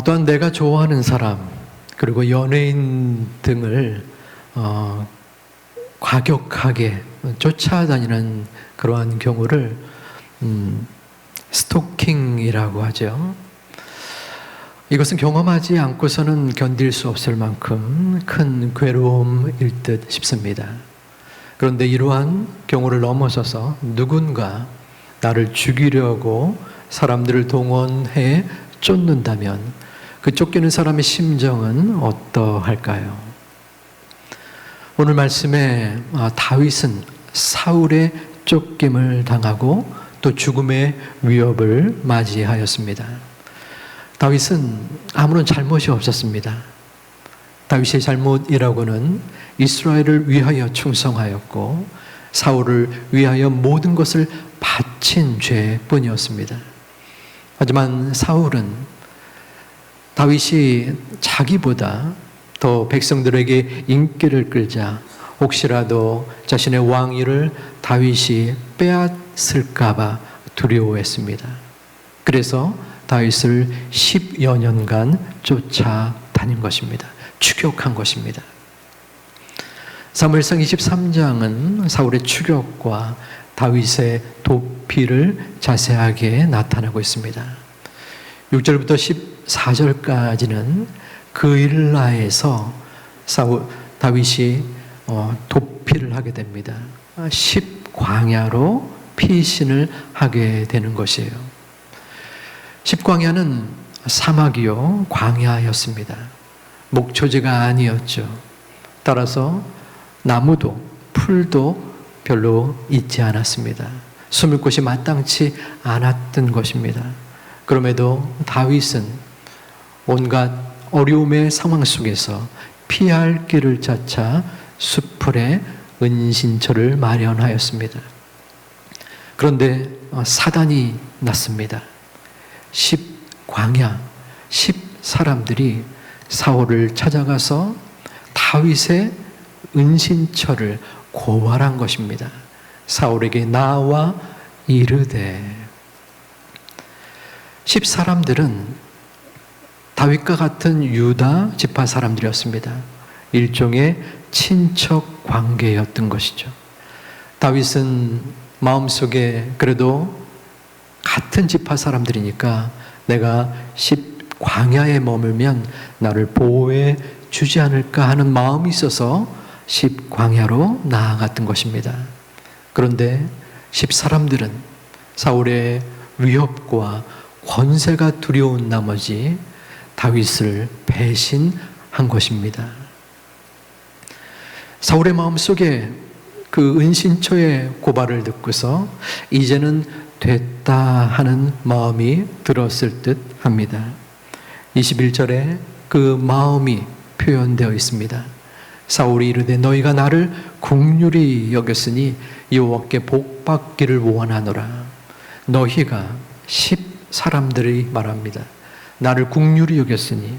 또한 내가 좋아하는 사람 그리고 연예인 등을 과격하게 쫓아다니는 그러한 경우를 스토킹이라고 하죠. 이것은 경험하지 않고서는 견딜 수 없을 만큼 큰 괴로움일 듯 싶습니다. 그런데 이러한 경우를 넘어서서 누군가 나를 죽이려고 사람들을 동원해 쫓는다면 그 쫓기는 사람의 심정은 어떠할까요? 오늘 말씀에 다윗은 사울의 쫓김을 당하고 또 죽음의 위협을 맞이하였습니다. 다윗은 아무런 잘못이 없었습니다. 다윗의 잘못이라고는 이스라엘을 위하여 충성하였고 사울을 위하여 모든 것을 바친 죄뿐이었습니다. 하지만 사울은 다윗이 자기보다 더 백성들에게 인기를 끌자 혹시라도 자신의 왕위를 다윗이 빼앗을까 봐 두려워했습니다. 그래서 다윗을 10여 년간 쫓아다닌 것입니다. 추격한 것입니다. 사무엘상 23장은 사울의 추격과 다윗의 도피를 자세하게 나타내고 있습니다. 6절부터 14절까지는 그일라에서 다윗이 도피를 하게 됩니다. 10광야로 피신을 하게 되는 것이에요. 10광야는 사막이요 광야였습니다. 목초지가 아니었죠. 따라서 나무도 풀도 별로 있지 않았습니다. 숨을 곳이 마땅치 않았던 것입니다. 그럼에도 다윗은 온갖 어려움의 상황 속에서 피할 길을 찾아 수풀에 은신처를 마련하였습니다. 그런데 사단이 났습니다. 10광야, 10사람들이 사울을 찾아가서 다윗의 은신처를 고발한 것입니다. 사울에게 나와 이르되 10사람들은 다윗과 같은 유다 지파 사람들이었습니다. 일종의 친척 관계였던 것이죠. 다윗은 마음속에 그래도 같은 지파 사람들이니까 내가 10광야에 머물면 나를 보호해 주지 않을까 하는 마음이 있어서 10광야로 나아갔던 것입니다. 그런데 10사람들은 사울의 위협과 권세가 두려운 나머지 다윗을 배신한 것입니다. 사울의 마음속에 그 은신처의 고발을 듣고서 이제는 됐다 하는 마음이 들었을 듯 합니다. 21절에 그 마음이 표현되어 있습니다. 사울이 이르되 너희가 나를 긍휼히 여겼으니 여호와께 복받기를 원하노라. 너희가 10사람들이 말합니다. 나를 긍휼히 여겼으니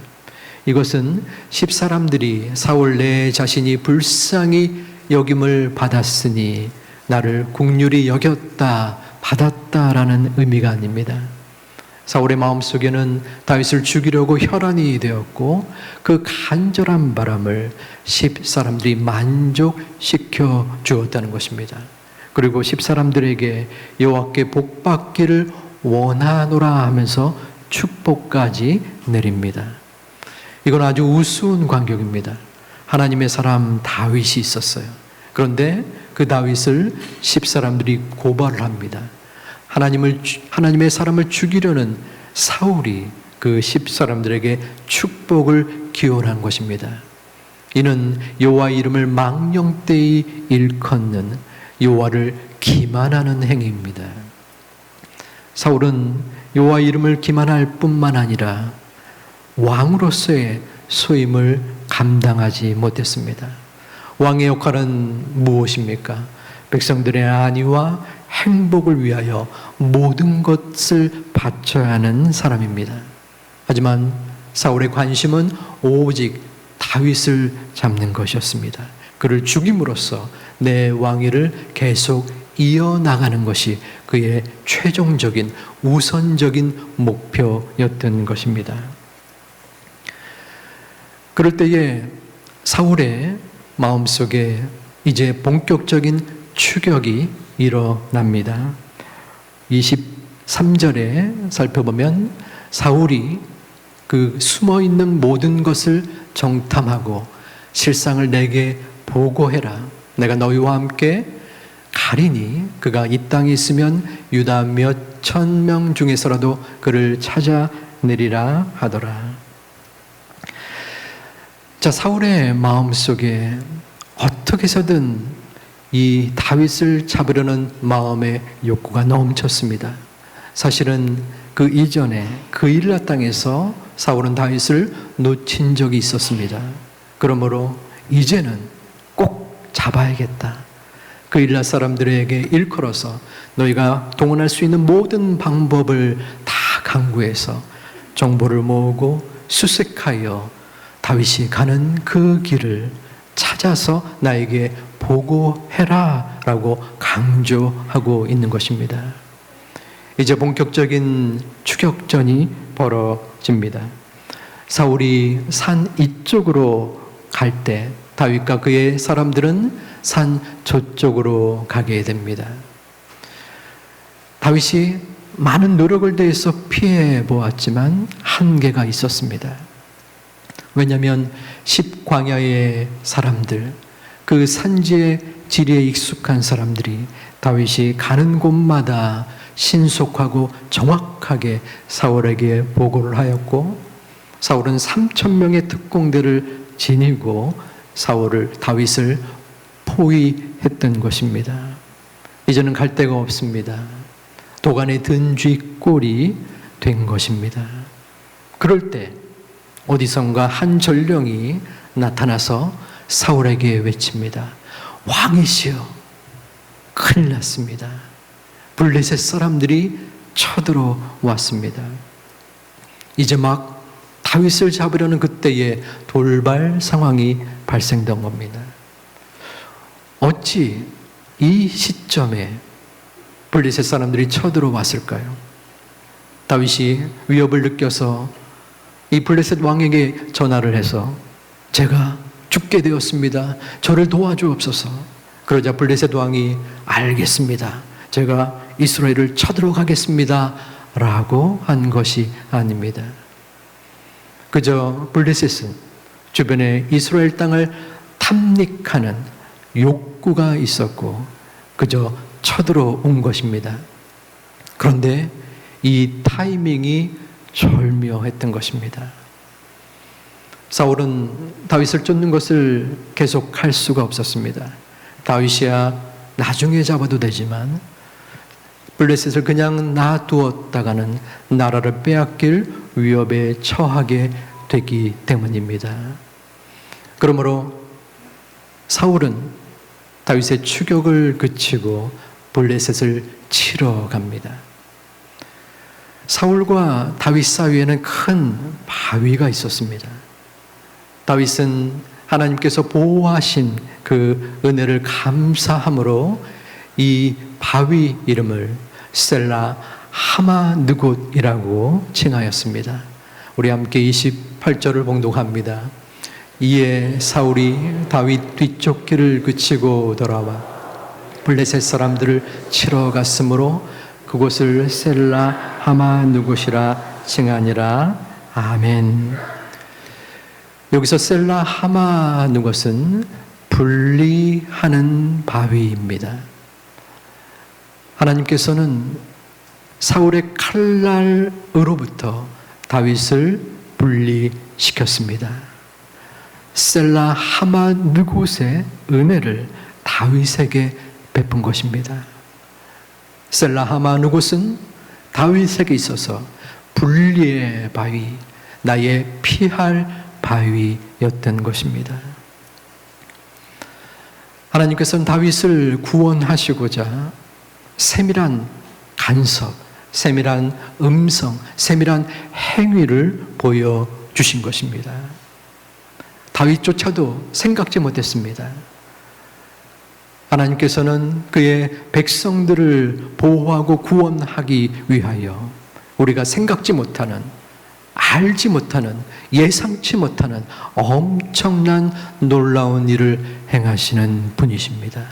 이것은 10사람들이 사울 내 자신이 불쌍히 여김을 받았으니 나를 긍휼히 여겼다 받았다라는 의미가 아닙니다. 사울의 마음속에는 다윗을 죽이려고 혈안이 되었고 그 간절한 바람을 10사람들이 만족시켜 주었다는 것입니다. 그리고 10사람들에게 여호와께 복받기를 원하노라 하면서 축복까지 내립니다. 이건 아주 우스운 광경입니다. 하나님의 사람 다윗이 있었어요. 그런데 그 다윗을 10사람들이 고발을 합니다. 하나님의 사람을 죽이려는 사울이 그 10사람들에게 축복을 기원한 것입니다. 이는 여호와의 이름을 망령되이 일컫는 여호와를 기만하는 행위입니다. 사울은 여호와의 이름을 기만할 뿐만 아니라 왕으로서의 소임을 감당하지 못했습니다. 왕의 역할은 무엇입니까? 백성들의 안위와 행복을 위하여 모든 것을 바쳐야 하는 사람입니다. 하지만 사울의 관심은 오직 다윗을 잡는 것이었습니다. 그를 죽임으로써 내 왕위를 계속 이어나가는 것이 그의 최종적인 우선적인 목표였던 것입니다. 그럴 때에 사울의 마음속에 이제 본격적인 추격이 일어납니다. 23절에 살펴보면 사울이 그 숨어있는 모든 것을 정탐하고 실상을 내게 보고해라. 내가 너희와 함께 가리니 그가 이 땅에 있으면 유다 몇 천 명 중에서라도 그를 찾아내리라 하더라. 자, 사울의 마음속에 어떻게 해서든 이 다윗을 잡으려는 마음의 욕구가 넘쳤습니다. 사실은 그 이전에 그일라 땅에서 사울은 다윗을 놓친 적이 있었습니다. 그러므로 이제는 꼭 잡아야겠다. 그일라 사람들에게 일컬어서 너희가 동원할 수 있는 모든 방법을 다 강구해서 정보를 모으고 수색하여 다윗이 가는 그 길을 찾아서 나에게 보고해라 라고 강조하고 있는 것입니다. 이제 본격적인 추격전이 벌어집니다. 사울이 산 이쪽으로 갈 때 다윗과 그의 사람들은 산 저쪽으로 가게 됩니다. 다윗이 많은 노력을 다해서 피해 보았지만 한계가 있었습니다. 왜냐하면 십광야의 사람들, 그 산지의 지리에 익숙한 사람들이 다윗이 가는 곳마다 신속하고 정확하게 사울에게 보고를 하였고, 사울은 3,000명의 특공대를 지니고 다윗을 포위했던 것입니다. 이제는 갈 데가 없습니다. 도간에 든 쥐꼴이 된 것입니다. 그럴 때 어디선가 한 전령이 나타나서 사울에게 외칩니다. 왕이시여, 큰일 났습니다. 블레셋 사람들이 쳐들어왔습니다. 이제 막 다윗을 잡으려는 그때에 돌발 상황이 발생된 겁니다. 어찌 이 시점에 블레셋 사람들이 쳐들어왔을까요? 다윗이 위협을 느껴서 이 블레셋 왕에게 전화를 해서 제가 죽게 되었습니다. 저를 도와주옵소서. 그러자 블레셋 왕이 알겠습니다. 제가 이스라엘을 쳐들어가겠습니다. 라고 한 것이 아닙니다. 그저 블레셋은 주변에 이스라엘 땅을 탐닉하는 욕구가 있었고 그저 쳐들어온 것입니다. 그런데 이 타이밍이 절묘했던 것입니다. 사울은 다윗을 쫓는 것을 계속할 수가 없었습니다. 다윗이야 나중에 잡아도 되지만 블레셋을 그냥 놔두었다가는 나라를 빼앗길 위협에 처하게 되기 때문입니다. 그러므로 사울은 다윗의 추격을 그치고 블레셋을 치러 갑니다. 사울과 다윗 사이에는 큰 바위가 있었습니다. 다윗은 하나님께서 보호하신 그 은혜를 감사함으로 이 바위 이름을 셀라 하마느곳이라고 칭하였습니다. 우리 함께 28절을 봉독합니다. 이에 사울이 다윗 뒤쪽 길을 그치고 돌아와 블레셋 사람들을 치러 갔으므로 그곳을 셀라 하마느곳이라 칭하니라. 아멘. 여기서 셀라 하마느곳은 분리하는 바위입니다. 하나님께서는 사울의 칼날으로부터 다윗을 분리시켰습니다. 셀라 하마느곳의 은혜를 다윗에게 베푼 것입니다. 셀라 하마느곳은 다윗에게 있어서 분리의 바위, 나의 피할 바위였던 것입니다. 하나님께서는 다윗을 구원하시고자 세밀한 간섭, 세밀한 음성, 세밀한 행위를 보여주신 것입니다. 다윗조차도 생각지 못했습니다. 하나님께서는 그의 백성들을 보호하고 구원하기 위하여 우리가 생각지 못하는 알지 못하는, 예상치 못하는 엄청난 놀라운 일을 행하시는 분이십니다.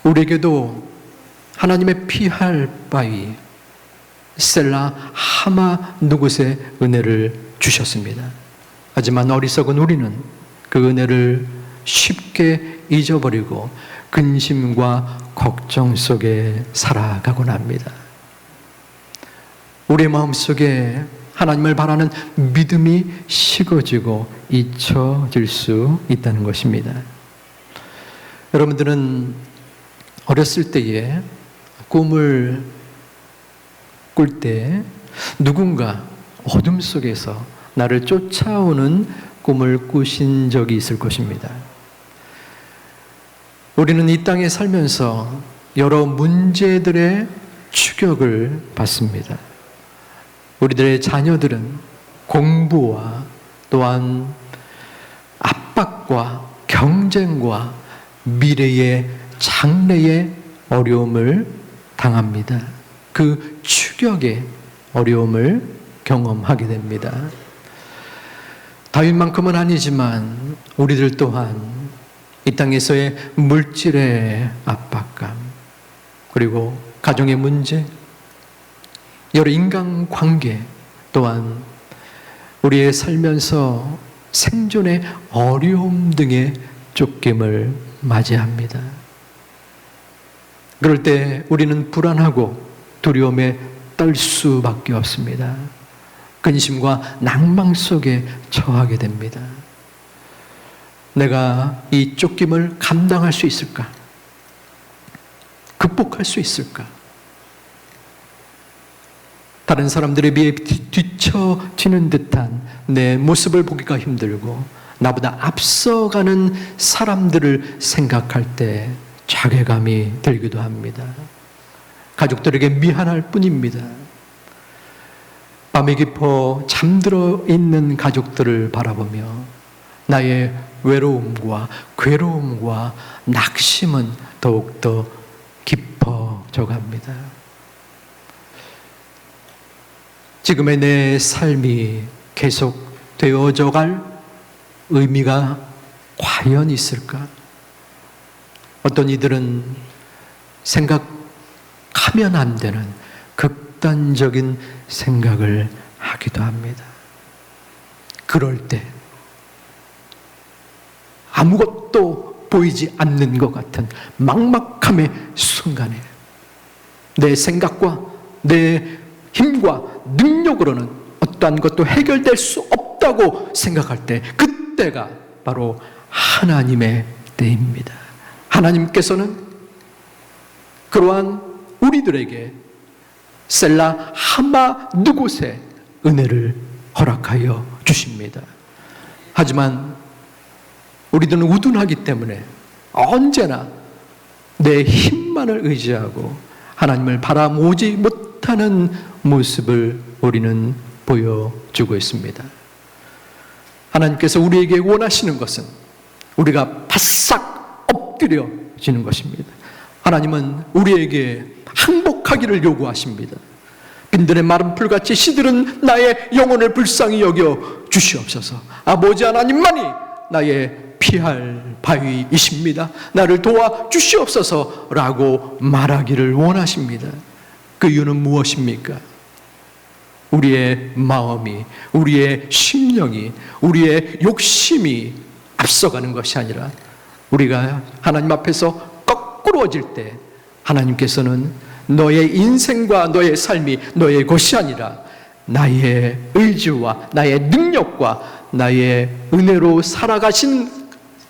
우리에게도 하나님의 피할 바위 셀라 하마 누굿의 은혜를 주셨습니다. 하지만 어리석은 우리는 그 은혜를 쉽게 잊어버리고 근심과 걱정 속에 살아가곤 합니다. 우리의 마음속에 하나님을 바라는 믿음이 식어지고 잊혀질 수 있다는 것입니다. 여러분들은 어렸을 때에 꿈을 꿀 때 누군가 어둠 속에서 나를 쫓아오는 꿈을 꾸신 적이 있을 것입니다. 우리는 이 땅에 살면서 여러 문제들의 추격을 받습니다. 우리들의 자녀들은 공부와 또한 압박과 경쟁과 미래의 장래의 어려움을 당합니다. 그 추격의 어려움을 경험하게 됩니다. 다윗만큼은 아니지만 우리들 또한 이 땅에서의 물질의 압박감, 그리고 가정의 문제, 여러 인간관계, 또한 우리의 살면서 생존의 어려움 등의 쫓김을 맞이합니다. 그럴 때 우리는 불안하고 두려움에 떨 수밖에 없습니다. 근심과 낭망 속에 처하게 됩니다. 내가 이 쫓김을 감당할 수 있을까? 극복할 수 있을까? 다른 사람들에 비해 뒤처지는 듯한 내 모습을 보기가 힘들고 나보다 앞서가는 사람들을 생각할 때 자괴감이 들기도 합니다. 가족들에게 미안할 뿐입니다. 밤이 깊어 잠들어 있는 가족들을 바라보며 나의 외로움과 괴로움과 낙심은 더욱더 깊어져 갑니다. 지금의 내 삶이 계속 되어져 갈 의미가 과연 있을까? 어떤 이들은 생각하면 안 되는 극단적인 생각을 하기도 합니다. 그럴 때 아무것도 보이지 않는 것 같은 막막함의 순간에 내 생각과 내 힘과 능력으로는 어떠한 것도 해결될 수 없다고 생각할 때, 그때가 바로 하나님의 때입니다. 하나님께서는 그러한 우리들에게 셀라 하마 누곳의 은혜를 허락하여 주십니다. 하지만 우리들은 우둔하기 때문에 언제나 내 힘만을 의지하고 하나님을 바라보지 못하는 모습을 우리는 보여주고 있습니다. 하나님께서 우리에게 원하시는 것은 우리가 바싹 엎드려지는 것입니다. 하나님은 우리에게 항복하기를 요구하십니다. 빈들의 마른 풀같이 시들은 나의 영혼을 불쌍히 여겨 주시옵소서. 아버지 하나님만이 나의 피할 바위이십니다. 나를 도와 주시옵소서라고 말하기를 원하십니다. 그 이유는 무엇입니까? 우리의 마음이, 우리의 심령이, 우리의 욕심이 앞서가는 것이 아니라 우리가 하나님 앞에서 거꾸로워질 때 하나님께서는 너의 인생과 너의 삶이 너의 것이 아니라 나의 의지와 나의 능력과 나의 은혜로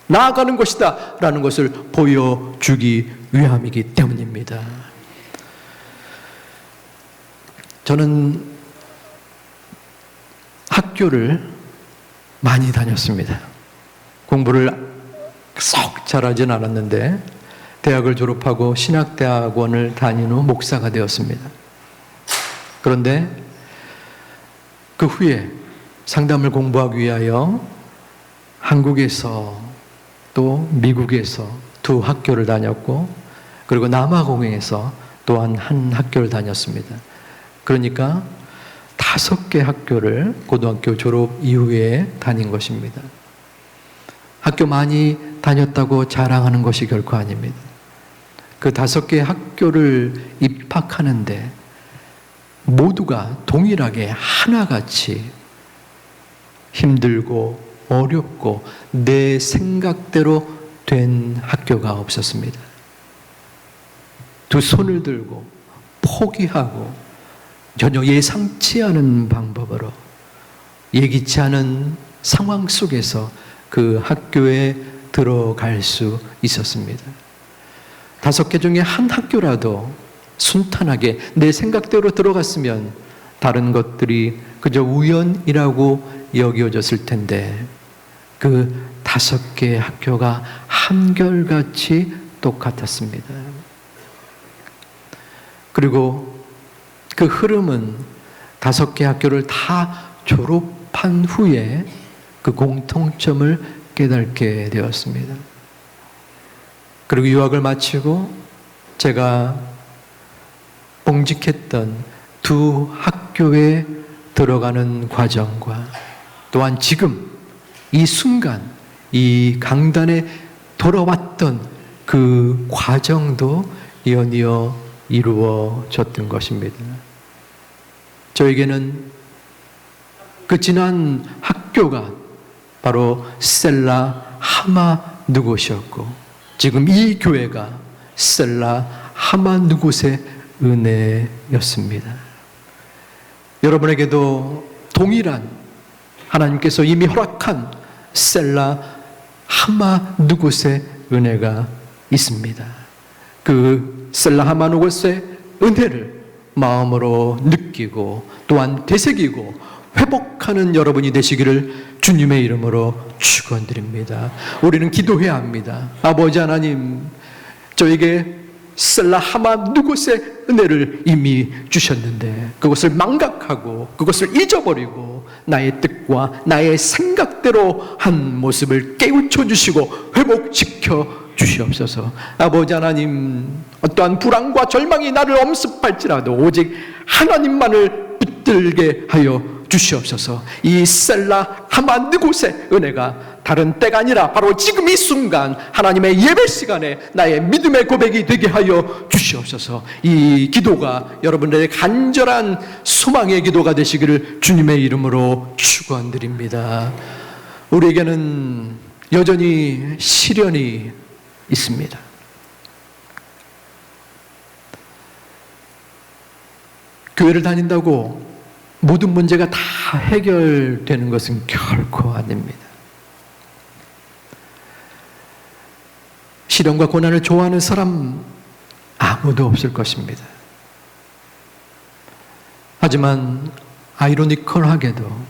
나아가는 것이다 라는 것을 보여주기 위함이기 때문입니다. 저는 학교를 많이 다녔습니다. 공부를 썩 잘하진 않았는데 대학을 졸업하고 신학대학원을 다닌 후 목사가 되었습니다. 그런데 그 후에 상담을 공부하기 위하여 한국에서 또 미국에서 두 학교를 다녔고, 그리고 남아공에서 또한 한 학교를 다녔습니다. 그러니까 5개 학교를 고등학교 졸업 이후에 다닌 것입니다. 학교 많이 다녔다고 자랑하는 것이 결코 아닙니다. 그 5개 학교를 입학하는데 모두가 동일하게 하나같이 힘들고 어렵고 내 생각대로 된 학교가 없었습니다. 두 손을 들고 포기하고 전혀 예상치 않은 방법으로 예기치 않은 상황 속에서 그 학교에 들어갈 수 있었습니다. 5개 중에 한 학교라도 순탄하게 내 생각대로 들어갔으면 다른 것들이 그저 우연이라고 여겨졌을 텐데 그 5개 학교가 한결같이 똑같았습니다. 그리고 그 흐름은 5개 학교를 다 졸업한 후에 그 공통점을 깨닫게 되었습니다. 그리고 유학을 마치고 제가 봉직했던 두 학교에 들어가는 과정과 또한 지금 이 순간 이 강단에 돌아왔던 그 과정도 연이어 이루어졌던 것입니다. 저에게는 그 지난 학교가 바로 셀라 하마 누곳이었고 지금 이 교회가 셀라 하마 누곳의 은혜였습니다. 여러분에게도 동일한 하나님께서 이미 허락한 셀라 하마 누곳의 은혜가 있습니다. 그 셀라 하마 누곳의 은혜를 마음으로 느끼고 또한 되새기고 회복하는 여러분이 되시기를 주님의 이름으로 축원드립니다. 우리는 기도해야 합니다. 아버지 하나님, 저에게 셀라 하마 누곳의 은혜를 이미 주셨는데 그것을 망각하고 그것을 잊어버리고 나의 뜻과 나의 생각대로 한 모습을 깨우쳐 주시고 회복시켜 주시옵소서. 아버지 하나님, 어떠한 불안과 절망이 나를 엄습할지라도 오직 하나님만을 붙들게 하여 주시옵소서. 이 셀라 하마 누곳의 은혜가 다른 때가 아니라 바로 지금 이 순간 하나님의 예배 시간에 나의 믿음의 고백이 되게 하여 주시옵소서. 이 기도가 여러분들의 간절한 소망의 기도가 되시기를 주님의 이름으로 축원드립니다. 우리에게는 여전히 시련이 있습니다. 교회를 다닌다고 모든 문제가 다 해결되는 것은 결코 아닙니다. 시련과 고난을 좋아하는 사람 아무도 없을 것입니다. 하지만 아이러니컬하게도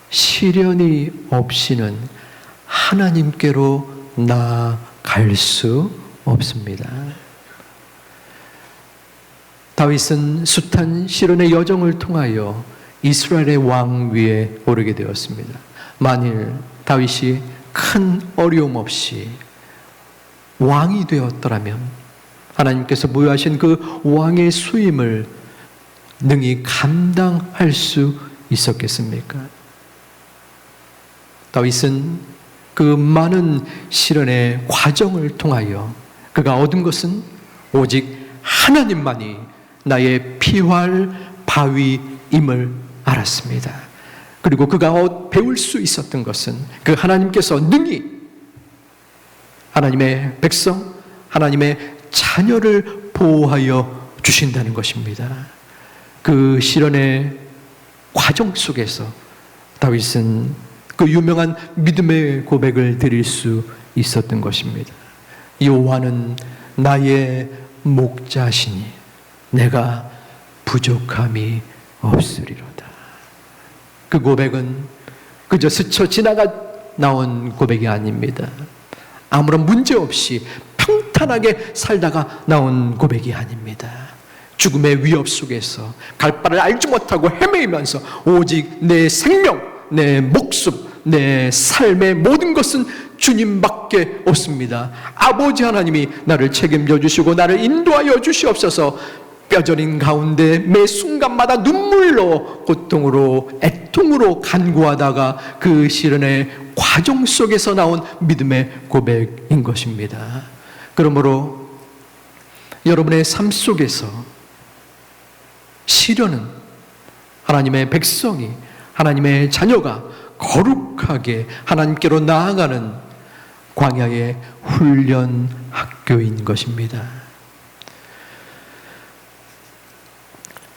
시련이 없이는 하나님께로 나아갈 수 없습니다. 다윗은 숱한 시련의 여정을 통하여 이스라엘의 왕 위에 오르게 되었습니다. 만일 다윗이 큰 어려움 없이 왕이 되었더라면 하나님께서 부여하신 그 왕의 수임을 능히 감당할 수 있었겠습니까? 다윗은 그 많은 시련의 과정을 통하여 그가 얻은 것은 오직 하나님만이 나의 피할 바위임을 알았습니다. 그리고 그가 배울 수 있었던 것은 그 하나님께서 능히 하나님의 백성, 하나님의 자녀를 보호하여 주신다는 것입니다. 그 시련의 과정 속에서 다윗은 그 유명한 믿음의 고백을 드릴 수 있었던 것입니다. 여호와는 나의 목자시니 내가 부족함이 없으리로다. 그 고백은 그저 스쳐 지나가 나온 고백이 아닙니다. 아무런 문제 없이 평탄하게 살다가 나온 고백이 아닙니다. 죽음의 위협 속에서 갈 바를 알지 못하고 헤매이면서 오직 내 생명, 내 목숨, 내 삶의 모든 것은 주님밖에 없습니다. 아버지 하나님이 나를 책임져 주시고 나를 인도하여 주시옵소서. 뼈저린 가운데 매 순간마다 눈물로, 고통으로, 애통으로 간구하다가 그 시련의 과정 속에서 나온 믿음의 고백인 것입니다. 그러므로 여러분의 삶 속에서 시련은 하나님의 백성이, 하나님의 자녀가 거룩하게 하나님께로 나아가는 광야의 훈련 학교인 것입니다.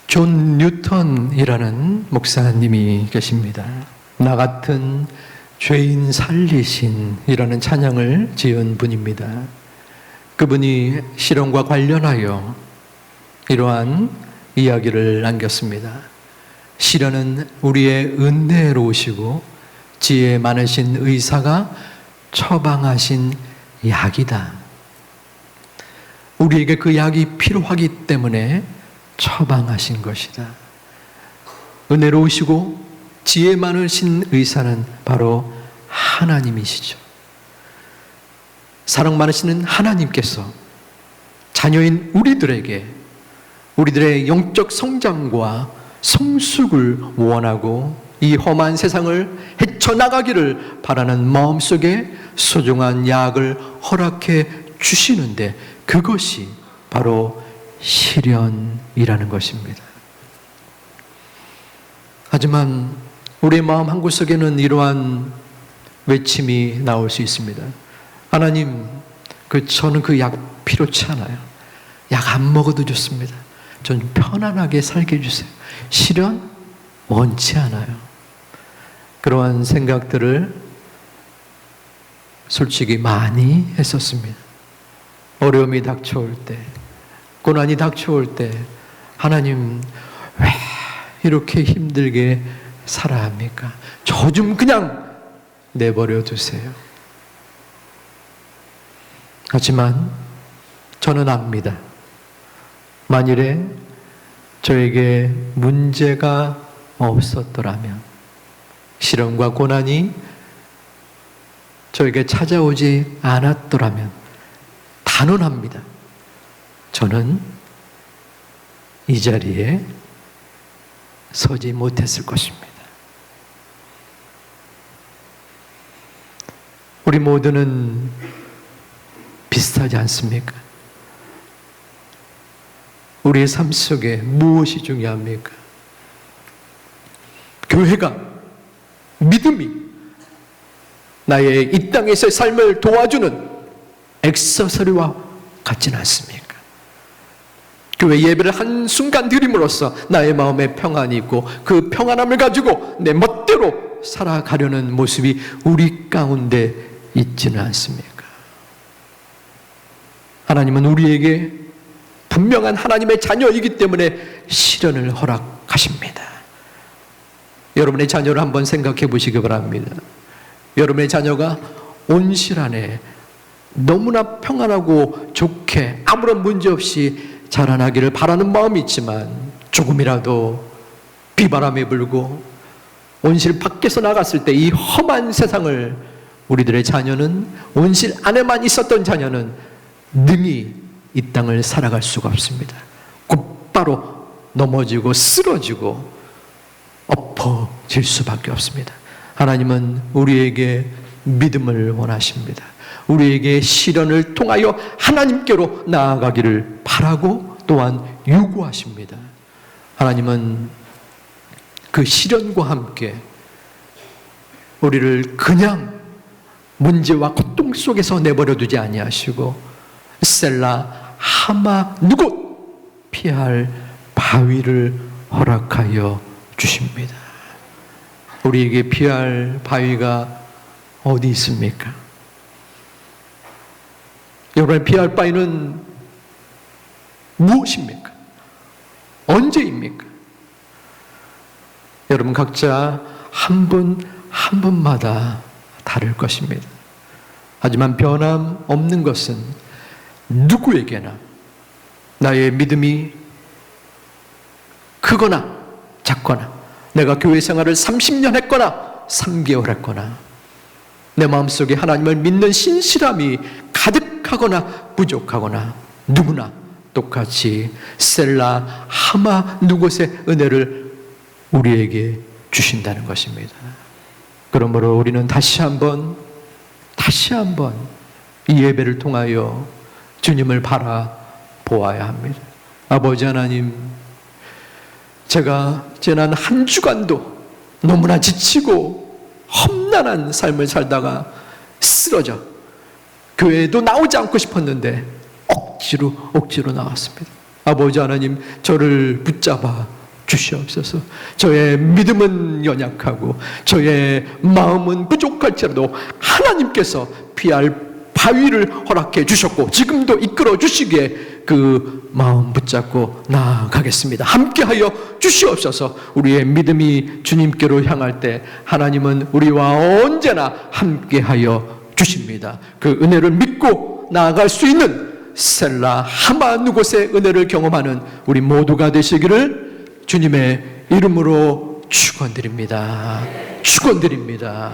존 뉴턴이라는 목사님이 계십니다. 나 같은 죄인 살리신이라는 찬양을 지은 분입니다. 그분이 시련과 관련하여 이러한 이야기를 남겼습니다. 시련은 우리의 은혜로우시고 지혜 많으신 의사가 처방하신 약이다. 우리에게 그 약이 필요하기 때문에 처방하신 것이다. 은혜로우시고 지혜 많으신 의사는 바로 하나님이시죠. 사랑 많으시는 하나님께서 자녀인 우리들의 영적 성장과 성숙을 원하고 이 험한 세상을 헤쳐나가기를 바라는 마음속에 소중한 약을 허락해 주시는데 그것이 바로 시련이라는 것입니다. 하지만 우리의 마음 한구석에는 이러한 외침이 나올 수 있습니다. 하나님, 저는 그 약 필요치 않아요. 약 안 먹어도 좋습니다. 전 편안하게 살게 해주세요. 시련 원치 않아요. 그러한 생각들을 솔직히 많이 했었습니다. 어려움이 닥쳐올 때, 고난이 닥쳐올 때, 하나님 왜 이렇게 힘들게 살아야 합니까? 저 좀 그냥 내버려 두세요. 하지만 저는 압니다. 만일에 저에게 문제가 없었더라면, 시련과 고난이 저에게 찾아오지 않았더라면 단언합니다. 저는 이 자리에 서지 못했을 것입니다. 우리 모두는 비슷하지 않습니까? 우리의 삶 속에 무엇이 중요합니까? 교회가, 믿음이 나의 이 땅에서의 삶을 도와주는 액세서리와 같지는 않습니까? 교회 예배를 한순간 드림으로써 나의 마음에 평안이 있고 그 평안함을 가지고 내 멋대로 살아가려는 모습이 우리 가운데 있지는 않습니까? 하나님은 우리에게 분명한 하나님의 자녀이기 때문에 시련을 허락하십니다. 여러분의 자녀를 한번 생각해 보시기 바랍니다. 여러분의 자녀가 온실 안에 너무나 평안하고 좋게 아무런 문제 없이 자라나기를 바라는 마음이 있지만 조금이라도 비바람이 불고 온실 밖에서 나갔을 때 이 험한 세상을 우리들의 자녀는, 온실 안에만 있었던 자녀는 능히 이 땅을 살아갈 수가 없습니다. 곧바로 넘어지고 쓰러지고 엎어질 수밖에 없습니다. 하나님은 우리에게 믿음을 원하십니다. 우리에게 시련을 통하여 하나님께로 나아가기를 바라고 또한 요구하십니다. 하나님은 그 시련과 함께 우리를 그냥 문제와 고통 속에서 내버려 두지 아니하시고 셀라 하마 누곳 피할 바위를 허락하여 주십니다. 우리에게 피할 바위가 어디 있습니까? 여러분의 피할 바위는 무엇입니까? 언제입니까? 여러분 각자 한 분 한 분마다 다를 것입니다. 하지만 변함없는 것은 누구에게나 나의 믿음이 크거나 작거나, 내가 교회 생활을 30년 했거나 3개월 했거나, 내 마음속에 하나님을 믿는 신실함이 가득하거나 부족하거나, 누구나 똑같이 셀라 하마 누곳의 은혜를 우리에게 주신다는 것입니다. 그러므로 우리는 다시 한번 이 예배를 통하여 주님을 바라보아야 합니다. 아버지 하나님, 제가 지난 한 주간도 너무나 지치고 험난한 삶을 살다가 쓰러져 교회에도 나오지 않고 싶었는데 억지로 나왔습니다. 아버지 하나님, 저를 붙잡아 주시옵소서. 저의 믿음은 연약하고 저의 마음은 부족할지라도 하나님께서 피할 바위를 허락해 주셨고 지금도 이끌어 주시기에 그 마음 붙잡고 나아가겠습니다. 함께하여 주시옵소서. 우리의 믿음이 주님께로 향할 때 하나님은 우리와 언제나 함께하여 주십니다. 그 은혜를 믿고 나아갈 수 있는 셀라 하마 누곳의 은혜를 경험하는 우리 모두가 되시기를 주님의 이름으로 축원드립니다. 축원드립니다.